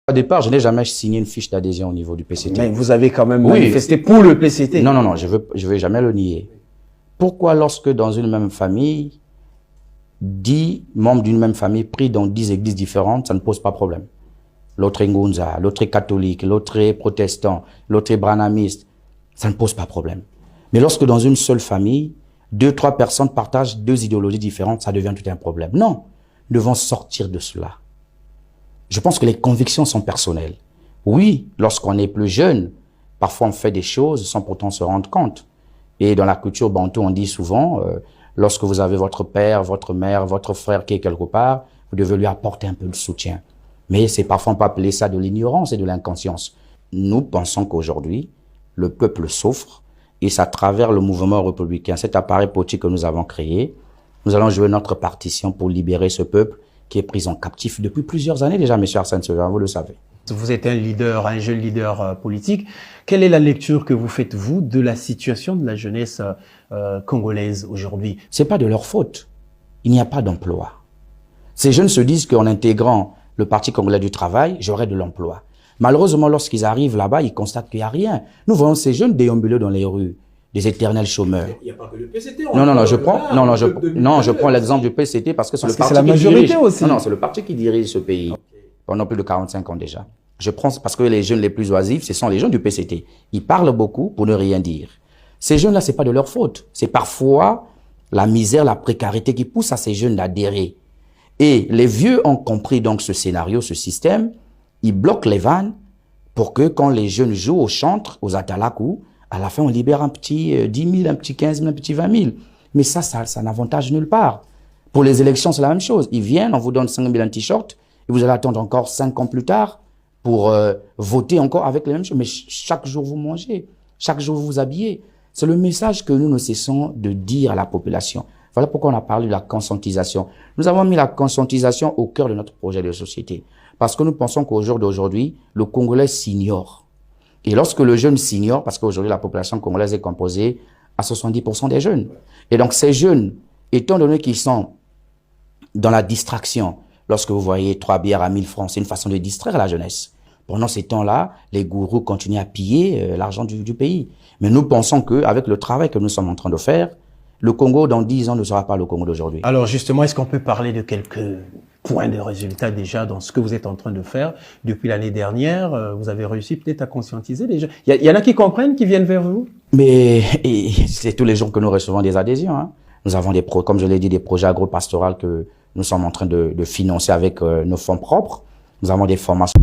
Au départ, je n'ai jamais signé une fiche d'adhésion au niveau du PCT. Mais vous avez quand même manifesté pour le PCT. Non, non, non, je vais jamais le nier. Pourquoi lorsque dans une même famille, 10 membres d'une même famille pris dans 10 églises différentes, ça ne pose pas problème? L'autre est Ngunza, l'autre est catholique, l'autre est protestant, l'autre est branhamiste, ça ne pose pas problème. Mais lorsque dans une seule famille, 2, 3 personnes partagent 2 idéologies différentes, ça devient tout un problème. Non, nous devons sortir de cela. Je pense que les convictions sont personnelles. Oui, lorsqu'on est plus jeune, parfois on fait des choses sans pourtant se rendre compte. Et dans la culture bantou, on dit souvent, lorsque vous avez votre père, votre mère, votre frère qui est quelque part, vous devez lui apporter un peu de soutien. Mais c'est parfois on peut appeler ça de l'ignorance et de l'inconscience. Nous pensons qu'aujourd'hui, le peuple souffre et c'est à travers le mouvement républicain, cet appareil politique que nous avons créé, nous allons jouer notre partition pour libérer ce peuple qui est pris en captif depuis plusieurs années déjà, M. Arsène Sejoane, vous le savez. Vous êtes un leader, un jeune leader politique. Quelle est la lecture que vous faites, vous, de la situation de la jeunesse congolaise aujourd'hui? C'est pas de leur faute. Il n'y a pas d'emploi. Ces jeunes se disent qu'en intégrant le Parti congolais du travail, j'aurai de l'emploi. Malheureusement, lorsqu'ils arrivent là-bas, ils constatent qu'il n'y a rien. Nous voyons ces jeunes déambuler dans les rues, des éternels chômeurs. Il n'y a pas que le PCT. Je prends l'exemple du PCT parce que c'est le parti la majorité qui dirige. aussi. Non, c'est le parti qui dirige ce pays pendant plus de 45 ans déjà. Je prends parce que les jeunes les plus oisifs, ce sont les jeunes du PCT. Ils parlent beaucoup pour ne rien dire. Ces jeunes-là, c'est pas de leur faute. C'est parfois la misère, la précarité qui pousse à ces jeunes d'adhérer. Et les vieux ont compris donc ce scénario, ce système. Ils bloquent les vannes pour que quand les jeunes jouent au chantre, aux atalakou, à la fin, on libère un petit 10 000, un petit 15 000, un petit 20 000. Mais ça n'avantage nulle part. Pour les élections, c'est la même chose. Ils viennent, on vous donne 5 000 un t-shirt, et vous allez attendre encore 5 ans plus tard pour voter encore avec les mêmes choses. Mais chaque jour, vous mangez. Chaque jour, vous vous habillez. C'est le message que nous ne cessons de dire à la population. Voilà pourquoi on a parlé de la conscientisation. Nous avons mis la conscientisation au cœur de notre projet de société. Parce que nous pensons qu'au jour d'aujourd'hui, le Congolais s'ignore. Et lorsque le jeune s'ignore, parce qu'aujourd'hui, la population congolaise est composée à 70% des jeunes. Et donc, ces jeunes, étant donné qu'ils sont dans la distraction, lorsque vous voyez 3 bières à 1000 francs, c'est une façon de distraire la jeunesse. Pendant ces temps-là, les gourous continuent à piller l'argent du pays. Mais nous pensons qu'avec le travail que nous sommes en train de faire, le Congo, dans 10 ans, ne sera pas le Congo d'aujourd'hui. Alors justement, est-ce qu'on peut parler de quelques points de résultats déjà dans ce que vous êtes en train de faire depuis l'année dernière? Vous avez réussi peut-être à conscientiser les gens. Il y en a qui comprennent, qui viennent vers vous? Mais c'est tous les jours que nous recevons des adhésions. Hein. Nous avons comme je l'ai dit, des projets agro-pastoraux que nous sommes en train de financer avec nos fonds propres. Nous avons des formations.